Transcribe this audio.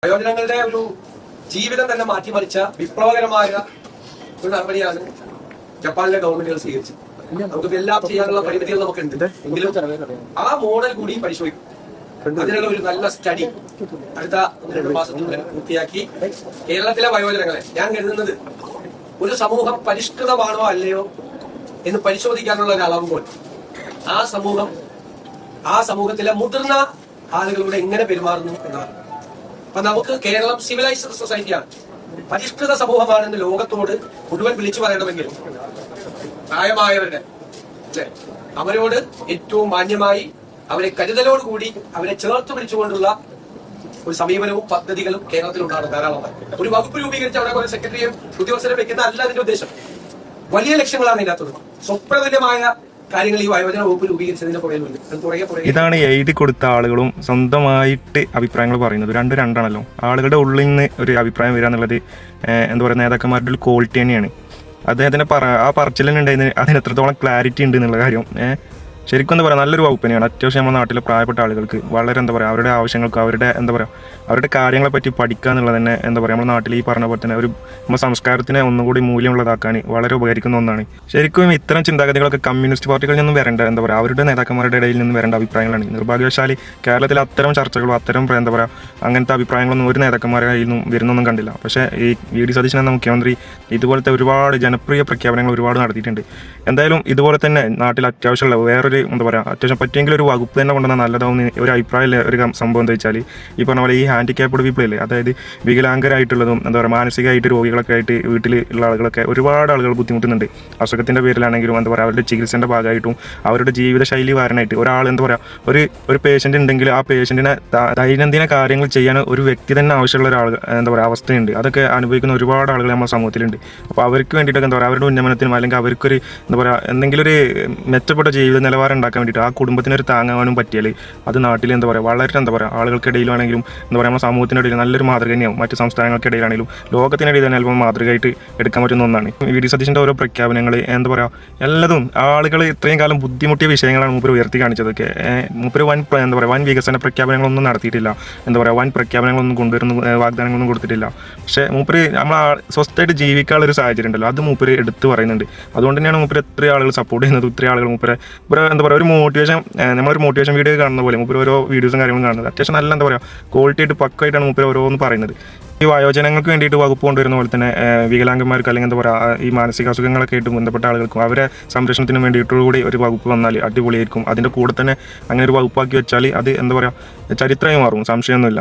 വയോജനങ്ങളുടെ ഒരു ജീവിതം തന്നെ മാറ്റിമറിച്ച വിപ്ലവകരമായ ഒരു നടപടിയാണ് ജപ്പാനിലെ ഗവൺമെന്റുകൾ സ്വീകരിച്ചത്. നമുക്ക് എല്ലാം ചെയ്യാനുള്ള പരിമിതികൾ നമുക്കുണ്ട്, എങ്കിലും ആ മോഡൽ കൂടി പരിശോധിക്കും. അതിനുള്ള ഒരു നല്ല സ്റ്റഡി അടുത്ത 1-2 മാസത്തിനുള്ളിൽ പൂർത്തിയാക്കി കേരളത്തിലെ വയോജനങ്ങളെ, ഞാൻ കരുതുന്നത് ഒരു സമൂഹം പരിഷ്കൃതമാണോ അല്ലയോ എന്ന് പരിശോധിക്കാനുള്ള ഒരു അളവുമ്പോൾ ആ സമൂഹത്തിലെ മുതിർന്ന ആളുകളോട് എങ്ങനെ പെരുമാറുന്നു എന്നാണ്. അപ്പൊ നമുക്ക് കേരളം സിവിലൈസ്ഡ് സൊസൈറ്റിയാണ്, പരിഷ്കൃത സമൂഹമാണെന്ന് ലോകത്തോട് മുഴുവൻ വിളിച്ചു പറയണമെങ്കിൽ പ്രായമായവരുടെ അവരോട് ഏറ്റവും മാന്യമായി അവരെ കരുതലോടുകൂടി അവരെ ചേർത്ത് പിടിച്ചുകൊണ്ടുള്ള ഒരു സമീപനവും പദ്ധതികളും കേരളത്തിലുണ്ടാകും ധാരാളമായി. ഒരു വകുപ്പ് രൂപീകരിച്ച് അവിടെ കുറെ സെക്രട്ടറിയും ഉദ്യോഗസ്ഥരെ വെക്കുന്ന അല്ല അതിന്റെ ഉദ്ദേശം. വലിയ ലക്ഷ്യങ്ങളാണ് ഇതിനകത്തുള്ളത്. സ്വപ്നതുല്യമായ കാര്യങ്ങൾ ഈ വയോജന വകുപ്പ് രൂപീകരിച്ചതിന്റെ പുറകെ ഇതാണ് എഴുതി കൊടുത്ത ആളുകളും സ്വന്തമായിട്ട് അഭിപ്രായങ്ങൾ പറയുന്നത്. രണ്ടാണല്ലോ. ആളുകളുടെ ഉള്ളിൽ നിന്ന് ഒരു അഭിപ്രായം വരിക എന്നുള്ളത് എന്താ പറയുക, നേതാക്കന്മാരുടെ ഒരു ക്വാളിറ്റി തന്നെയാണ്. അദ്ദേഹത്തിന്റെ ആ പറച്ചിലുണ്ടായിരുന്ന അതിന് എത്രത്തോളം ക്ലാരിറ്റി ഉണ്ട് എന്നുള്ള കാര്യം ശരിക്കും എന്താ പറയുക, നല്ലൊരു വകുപ്പ് തന്നെയാണ്. അത്യാവശ്യം നമ്മുടെ നാട്ടിലെ പ്രായപ്പെട്ട ആളുകൾക്ക് വളരെ എന്താ പറയുക, അവരുടെ ആവശ്യങ്ങൾക്ക് അവരുടെ കാര്യങ്ങളെ പറ്റി പഠിക്കുക എന്നുള്ളത് തന്നെ എന്താ പറയുക, നമ്മുടെ നാട്ടിൽ ഈ പറഞ്ഞ പോലെ തന്നെ നമ്മുടെ സംസ്കാരത്തിനെ ഒന്നുകൂടി മൂല്യമുള്ളതാക്കാൻ വളരെ ഉപകരിക്കുന്ന ഒന്നാണ്. ശരിക്കും ഇത്തരം ചിന്താഗതികളൊക്കെ കമ്മ്യൂണിസ്റ്റ് പാർട്ടികളിൽ നിന്നും വരേണ്ട എന്താ പറയുക, അവരുടെ നേതാക്കന്മാരുടെ ഇടയിൽ നിന്ന് വരേണ്ട അഭിപ്രായങ്ങളാണ്. നിർഭാഗ്യവശാൽ കേരളത്തിൽ അത്തരം ചർച്ചകളും അത്തരം എന്താ പറയുക അങ്ങനത്തെ അഭിപ്രായങ്ങളൊന്നും ഒരു നേതാക്കന്മാരുടെ കയ്യിൽ നിന്നും വരുന്നൊന്നും കണ്ടില്ല. പക്ഷേ ഈ വി ഡി സതീശൻ എന്ന മുഖ്യമന്ത്രി ഇതുപോലത്തെ ഒരുപാട് ജനപ്രിയ പ്രഖ്യാപനങ്ങൾ ഒരുപാട് നടത്തിയിട്ടുണ്ട്. എന്തായാലും ഇതുപോലെ തന്നെ നാട്ടിൽ അത്യാവശ്യമുള്ള വേറൊരു എന്താ പറയുക, അത്യാവശ്യം പറ്റിയെങ്കിലും ഒരു വകുപ്പ് തന്നെ കൊണ്ടുവന്നാൽ നല്ലതാവുന്ന ഒരു അഭിപ്രായമില്ല. ഒരു സംഭവം എന്താ വെച്ചാൽ ഈ പറഞ്ഞ പോലെ ഈ ഹാൻഡിക്യാപ്ഡ് പീപ്പിളില്ലേ, അതായത് വികലാംഗരായിട്ടുള്ളതും എന്താ പറയുക മാനസികമായിട്ട് രോഗികളൊക്കെ ആയിട്ട് വീട്ടിലുള്ള ആളുകളൊക്കെ ഒരുപാട് ആളുകൾ ബുദ്ധിമുട്ടുന്നുണ്ട്. അസുഖത്തിൻ്റെ പേരിലാണെങ്കിലും എന്താ പറയുക അവരുടെ ചികിത്സേൻ്റെ ഭാഗമായിട്ടും അവരുടെ ജീവിതശൈലി വാരനായിട്ട് ഒരാൾ എന്താ പറയുക ഒരു പേഷ്യൻ്റ് ഉണ്ടെങ്കിൽ ആ പേഷ്യൻറ്റിനെ ദൈനംദിന കാര്യങ്ങൾ ചെയ്യാൻ ഒരു വ്യക്തി തന്നെ ആവശ്യമുള്ള ഒരാൾ എന്താ പറയുക അവസ്ഥയുണ്ട്. അതൊക്കെ അനുഭവിക്കുന്ന ഒരുപാട് ആളുകൾ നമ്മുടെ സമൂഹത്തിലുണ്ട്. അപ്പോൾ അവർക്ക് വേണ്ടിയിട്ടൊക്കെ എന്താ പറയുക അവരുടെ ഉന്നമനത്തിനും അല്ലെങ്കിൽ അവർക്കൊരു എന്താ പറയുക എന്തെങ്കിലും ഒരു മെച്ചപ്പെട്ട ജീവിത നിലവാരം ഉണ്ടാക്കാൻ വേണ്ടിയിട്ട് ആ കുടുംബത്തിനൊരു താങ്ങാനും പറ്റിയാൽ അത് നാട്ടിൽ എന്താ പറയുക വളരെ എന്താ പറയുക ആളുകൾക്കിടയിലാണെങ്കിലും എന്താ പറയുക നമ്മുടെ സമൂഹത്തിനിടയിൽ നല്ലൊരു മാതൃക തന്നെയാവും. മറ്റ് സംസ്ഥാനങ്ങൾക്കിടയിലാണെങ്കിലും ലോകത്തിനിടയിൽ തന്നെ അല്പം മാതൃകയായിട്ട് എടുക്കാൻ പറ്റുന്ന ഒന്നാണ്. വി ഡി സതീശൻ്റെ ഓരോ പ്രഖ്യാപനങ്ങൾ എന്താ പറയുക എല്ലാതും ആളുകൾ ഇത്രയും കാലം ബുദ്ധിമുട്ടിയ വിഷയങ്ങളാണ് മൂപ്പർ ഉയർത്തി കാണിച്ചതൊക്കെ. മൂപ്പർ എന്താ പറയുക വൻ വികസന പ്രഖ്യാപനങ്ങളൊന്നും നടത്തിയിട്ടില്ല, എന്താ പറയുക വൻ പ്രഖ്യാപനങ്ങളൊന്നും കൊണ്ടുവരുന്ന വാഗ്ദാനങ്ങളൊന്നും കൊടുത്തിട്ടില്ല. പക്ഷേ മൂപ്പർ നമ്മൾ സ്വസ്ഥമായിട്ട് ജീവിക്കാനുള്ള ഒരു സാഹചര്യം ഉണ്ടല്ലോ, അത് മൂപ്പർ എടുത്ത് പറയുന്നുണ്ട്. അതുകൊണ്ട് തന്നെയാണ് മൂപ്പർ എത്ര ആളുകൾ സപ്പോർട്ട് ചെയ്യുന്നത്, ഇത്രയും ആളുകൾ മൂപ്പരെ എന്താ പറയുക ഒരു നമ്മളൊരു മോട്ടിവേഷൻ വീഡിയോ കാണുന്ന പോലെ മൂപ്പർ ഓരോ വീഡിയോസും കാര്യങ്ങളും കാണുന്നത് അത്യാവശ്യം നല്ല എന്താ പറയുക ക്വാളിറ്റി ആയിട്ട് പക്കായിട്ടാണ് മൂപ്പർ ഓരോന്ന് പറയുന്നത്. ഈ വയോജനങ്ങൾക്ക് വേണ്ടിയിട്ട് വകുപ്പ് കൊണ്ടുവരുന്ന പോലെ തന്നെ വികലാംഗന്മാർക്ക് അല്ലെങ്കിൽ എന്താ പറയുക ഈ മാനസിക അസുഖങ്ങളൊക്കെ ആയിട്ട് ബന്ധപ്പെട്ട ആളുകൾക്കും അവരെ സംരക്ഷണത്തിന് വേണ്ടിയിട്ടുകൂടി ഒരു വകുപ്പ് വന്നാൽ അടിപൊളിയായിരിക്കും. അതിൻ്റെ കൂടെ തന്നെ അങ്ങനെ ഒരു വകുപ്പാക്കി വെച്ചാൽ അത് എന്താ പറയുക ചരിത്രമായി മാറും, സംശയമൊന്നുമില്ല.